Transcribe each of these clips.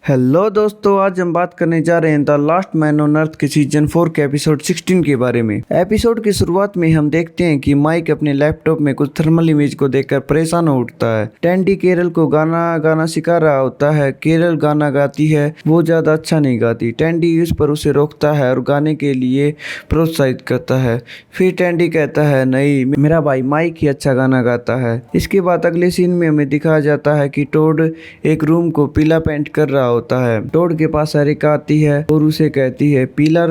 Hello दोस्तों, आज हम बात करने जा रहे हैं the last man on earth के सीजन 4 के एपिसोड 16 के बारे में। एपिसोड की शुरुआत में हम देखते हैं कि माइक अपने लैपटॉप में कुछ थर्मल इमेज को देखकर परेशान हो उठता है। टैंडी केरल को गाना गाना सिखा रहा होता है। केरल गाना गाती है, वो ज्यादा अच्छा नहीं गाती। टैंडी उस पर उसे रोकता है और गाने के लिए प्रोत्साहित करता है। फिर टैंडी कहता है, नहीं, मेरा भाई माइक ही अच्छा गाना गाता है। इसके बाद अगले सीन में हमें दिखाया जाता है कि टोड एक रूम को पीला पेंट कर रहा होता है। टोड के पास एरिका आती है और उसे कहती है, पीला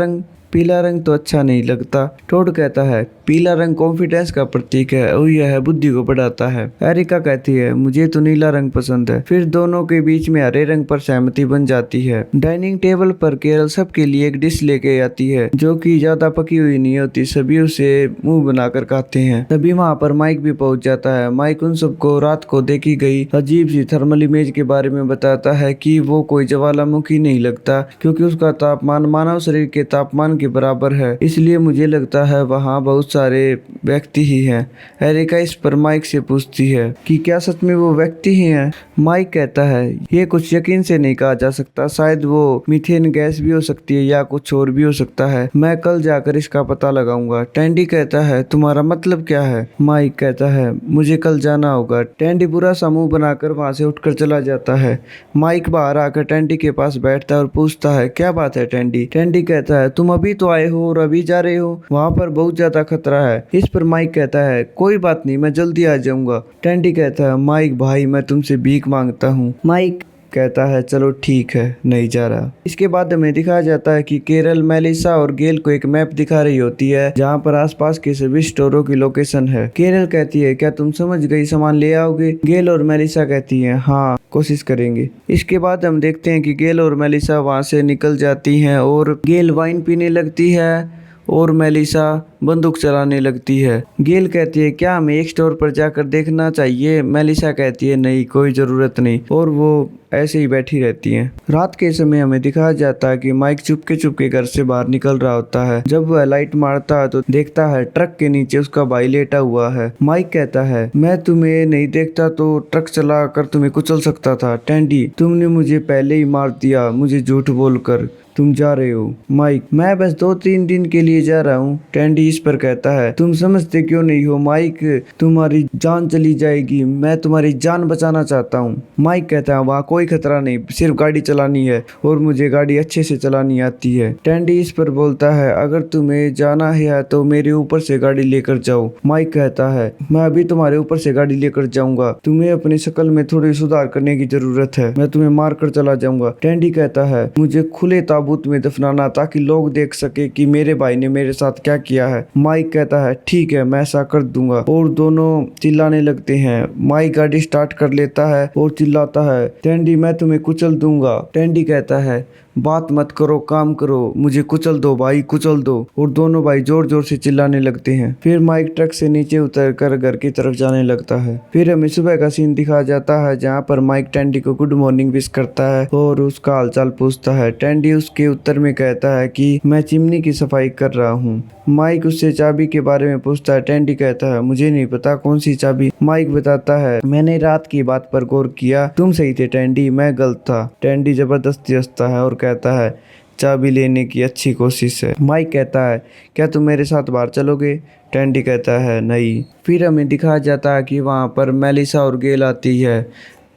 रंग तो अच्छा नहीं लगता। टोड कहता है, पीला रंग कॉन्फिडेंस का प्रतीक है और यह बुद्धि को बढ़ाता है। एरिका कहती है, मुझे तो नीला रंग पसंद है। फिर दोनों के बीच में हरे रंग पर सहमति बन जाती है। डाइनिंग टेबल पर केरल सबके लिए एक डिश लेके आती है जो कि ज्यादा पकी हुई नहीं होती। सभी उसे मुंह बनाकर खाते हैं। तभी वहाँ पर माइक भी पहुंच जाता है। माइक उन सबको रात को देखी गई अजीब सी थर्मल इमेज के बारे में बताता है कि वो कोई ज्वालामुखी नहीं लगता, क्योंकि उसका तापमान मानव शरीर के तापमान के बराबर है। इसलिए मुझे लगता है वहाँ बहुत सारे व्यक्ति ही हैं। एरिका इस पर माइक से पूछती है कि क्या सच में वो व्यक्ति ही हैं। माइक कहता है, ये कुछ यकीन से नहीं कहा जा सकता। शायद वो मीथेन गैस भी हो सकती है या कुछ और भी हो सकता है। मैं कल जाकर इसका पता लगाऊंगा। टैंडी कहता है, तुम्हारा मतलब क्या है? माइक कहता है, मुझे कल जाना होगा। टैंडी बुरा सा मुंह बनाकर वहां से उठकर चला जाता है। माइक बाहर आकर टैंडी के पास बैठता है और पूछता है, क्या बात है टैंडी? टैंडी कहता है, तुम अभी तो आए हो और अभी जा रहे हो, वहाँ पर बहुत ज्यादा खतरा है। इस पर माइक कहता है, कोई बात नहीं, मैं जल्दी आ जाऊंगा। टैंडी कहता है, माइक भाई, मैं तुमसे भीख मांगता हूँ। माइक कहता है, चलो ठीक है, नहीं जा रहा। इसके बाद हमें दिखाया जाता है कि केरल मेलिसा और गेल को एक मैप दिखा रही होती है जहाँ पर आसपास के सभी स्टोरों की लोकेशन है। केरल कहती है, क्या तुम समझ गई, सामान ले आओगे? गेल और मेलिसा कहती हैं, हाँ, कोशिश करेंगे। इसके बाद हम देखते हैं कि गेल और मेलिसा वहाँ से निकल जाती हैं और गेल वाइन पीने लगती है और मेलिसा बंदूक चलाने लगती है। गेल कहती है, क्या हमें एक स्टोर पर जाकर देखना चाहिए? मेलिसा कहती है, नहीं, कोई जरूरत नहीं, और वो ऐसे ही बैठी रहती हैं। रात के समय हमें दिखाया जाता है कि माइक चुपके घर से बाहर निकल रहा होता है। जब वह लाइट मारता है तो देखता है ट्रक के नीचे उसका भाई लेटा हुआ है। माइक कहता है, मैं तुम्हें नहीं देखता तो ट्रक चला कर तुम्हें कुचल सकता था। टैंडी, तुमने मुझे पहले ही मार दिया, मुझे झूठ बोलकर। तुम जा रहे हो? माइक, मैं बस 2-3 दिन के लिए जा रहा हूँ। टैंडी इस पर कहता है, तुम समझते क्यों नहीं हो माइक, तुम्हारी जान चली जाएगी। मैं तुम्हारी जान बचाना चाहता हूँ। माइक कहता है, वहाँ कोई खतरा नहीं, सिर्फ गाड़ी चलानी है और मुझे गाड़ी अच्छे से चलानी आती है। टैंडी इस पर बोलता है, अगर तुम्हें जाना है तो मेरे ऊपर से गाड़ी लेकर जाओ। माइक कहता है, मैं अभी तुम्हारे ऊपर से गाड़ी लेकर जाऊंगा। तुम्हें अपनी शक्ल में थोड़ी सुधार करने की जरूरत है, मैं तुम्हें मार कर चला जाऊंगा। टैंडी कहता है, मुझे खुले ताबूत में दफनाना ताकि लोग देख सके कि मेरे भाई ने मेरे साथ क्या किया है। माइक कहता है, ठीक है, मैं ऐसा कर दूंगा। और दोनों चिल्लाने लगते हैं। माइक गाड़ी स्टार्ट कर लेता है और चिल्लाता है, टैंडी, मैं तुम्हें कुचल दूंगा। टैंडी कहता है, बात मत करो, काम करो, मुझे कुचल दो भाई, कुचल दो। और दोनों भाई जोर जोर से चिल्लाने लगते हैं। फिर माइक ट्रक से नीचे उतर कर घर की तरफ जाने लगता है। फिर हमें सुबह का सीन दिखाया जाता है जहाँ पर माइक टैंडी को गुड मॉर्निंग विश करता है और उसका हालचाल पूछता है। टैंडी उसके उत्तर में कहता है कि मैं चिमनी की सफाई कर रहा हूँ। माइक उससे चाबी के बारे में पूछता है। टैंडी कहता है, मुझे नहीं पता कौन सी चाबी। माइक बताता है, मैंने रात की बात पर गौर किया, तुम सही थे टैंडी, मैं गलत था। टैंडी जबरदस्ती हंसता है और कहता है, चाबी लेने की अच्छी कोशिश है। माइक कहता है, क्या तुम मेरे साथ बाहर चलोगे? टैंडी कहता है, नहीं। फिर हमें दिखाया जाता है कि वहाँ पर मेलिसा और गेल आती है।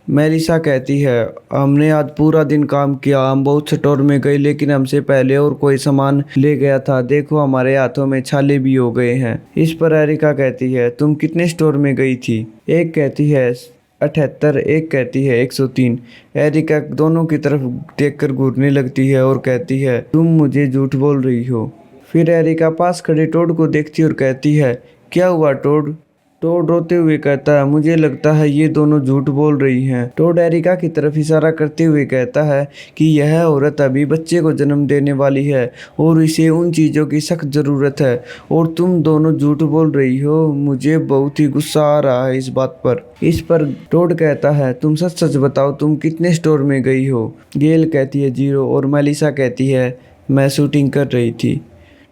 मेलिसा कहती है, हमने आज पूरा दिन काम किया, हम बहुत स्टोर में गए, लेकिन हमसे पहले और कोई सामान ले गया था। देखो, हमारे हाथों में छाले भी हो गए हैं। इस पर एरिका कहती है, तुम कितने स्टोर में गई थी? एक कहती है 78, एक कहती है 103। एरिका दोनों की तरफ देखकर घूरने लगती है और कहती है, तुम मुझे झूठ बोल रही हो। फिर एरिका पास खड़े टोड को देखती और कहती है, क्या हुआ टोड? टोड रोते हुए कहता है, मुझे लगता है ये दोनों झूठ बोल रही हैं। टोड एरिका की तरफ इशारा करते हुए कहता है कि यह औरत अभी बच्चे को जन्म देने वाली है और इसे उन चीज़ों की सख्त ज़रूरत है और तुम दोनों झूठ बोल रही हो। मुझे बहुत ही गुस्सा आ रहा है इस बात पर। इस पर टोड कहता है, तुम सच सच बताओ, तुम कितने स्टोर में गई हो? गेल कहती है 0 और मेलिसा कहती है, मैं शूटिंग कर रही थी।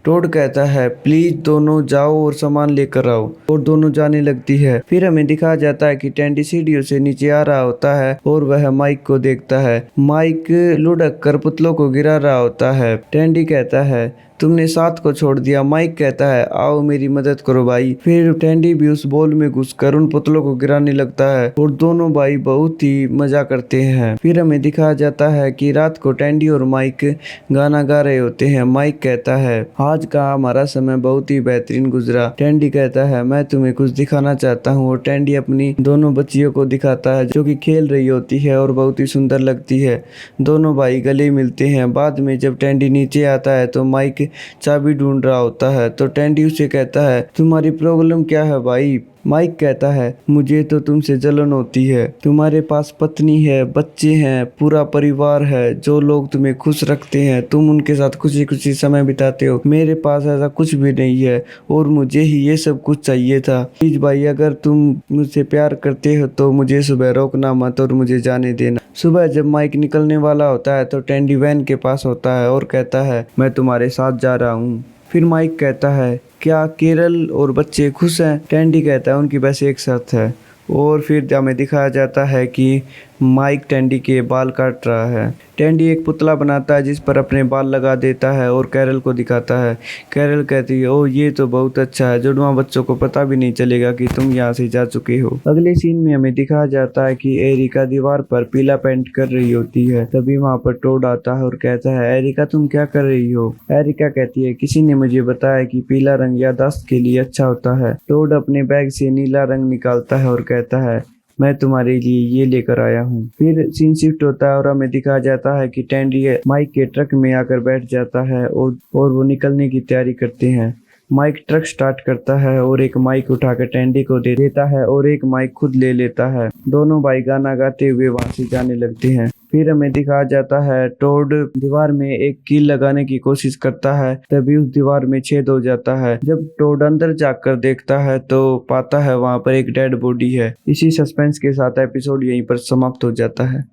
टोड कहता है प्लीज दोनों जाओ और सामान लेकर आओ, और दोनों जाने लगती है। फिर हमें दिखाया जाता है कि टैंडी सीढ़ियों से नीचे आ रहा होता है और वह माइक को देखता है। माइक लुढ़क कर पुतलों को गिरा रहा होता है। टैंडी कहता है तुमने साथ को छोड़ दिया। माइक कहता है आओ मेरी मदद करो भाई। फिर टैंडी भी उस बॉल में घुसकर उन पुतलों को गिराने लगता है और दोनों भाई बहुत ही मजा करते हैं। फिर हमें दिखाया जाता है कि रात को टैंडी और माइक गाना गा रहे होते हैं। माइक कहता है आज का हमारा समय बहुत ही बेहतरीन गुजरा। टैंडी कहता है मैं तुम्हें कुछ दिखाना चाहता हूँ, और टैंडी अपनी दोनों बच्चियों को दिखाता है जो कि खेल रही होती है और बहुत ही सुंदर लगती है। दोनों भाई गले मिलते हैं। बाद में जब टैंडी नीचे आता है तो माइक चाबी ढूंढ रहा होता है, तो टैंडी उसे कहता है तुम्हारी प्रॉब्लम क्या है भाई। माइक कहता है मुझे तो तुमसे जलन होती है, तुम्हारे पास पत्नी है, बच्चे हैं, पूरा परिवार है, जो लोग तुम्हें खुश रखते हैं, तुम उनके साथ खुशी खुशी समय बिताते हो। मेरे पास ऐसा कुछ भी नहीं है और मुझे ही ये सब कुछ चाहिए था। प्लीज भाई अगर तुम मुझसे प्यार करते हो तो मुझे सुबह रोकना मत और मुझे जाने देना। सुबह जब माइक निकलने वाला होता है तो टैंडी वैन के पास होता है और कहता है मैं तुम्हारे साथ जा रहा हूँ। फिर माइक कहता है क्या केरल और बच्चे खुश हैं। टैंडी कहता है उनकी बस एक शर्त है। और फिर हमें दिखाया जाता है कि माइक टैंडी के बाल काट रहा है। टैंडी एक पुतला बनाता है जिस पर अपने बाल लगा देता है और कैरल को दिखाता है। कैरल कहती है ओह ये तो बहुत अच्छा है, जुड़वा बच्चों को पता भी नहीं चलेगा कि तुम यहाँ से जा चुके हो। अगले सीन में हमें दिखाया जाता है कि एरिका दीवार पर पीला पेंट कर रही होती है। तभी वहाँ पर टोड आता है और कहता है एरिका तुम क्या कर रही हो। एरिका कहती है किसी ने मुझे बताया कि पीला रंग याददाश्त के लिए अच्छा होता है। टोड अपने बैग से नीला रंग निकालता है और कहता है मैं तुम्हारे लिए ये लेकर आया हूँ। फिर सीन शिफ्ट होता है और हमें दिखाया जाता है कि टैंडी माइक के ट्रक में आकर बैठ जाता है और वो निकलने की तैयारी करते हैं। माइक ट्रक स्टार्ट करता है और एक माइक उठाकर टैंडी को दे देता है और एक माइक खुद ले लेता है। दोनों भाई गाना गाते हुए वहां से जाने लगते हैं। फिर हमें दिखाया जाता है टोड दीवार में एक कील लगाने की कोशिश करता है, तभी उस दीवार में छेद हो जाता है। जब टोड अंदर जाकर देखता है तो पाता है वहां पर एक डेड बॉडी है। इसी सस्पेंस के साथ एपिसोड यहीं पर समाप्त हो जाता है।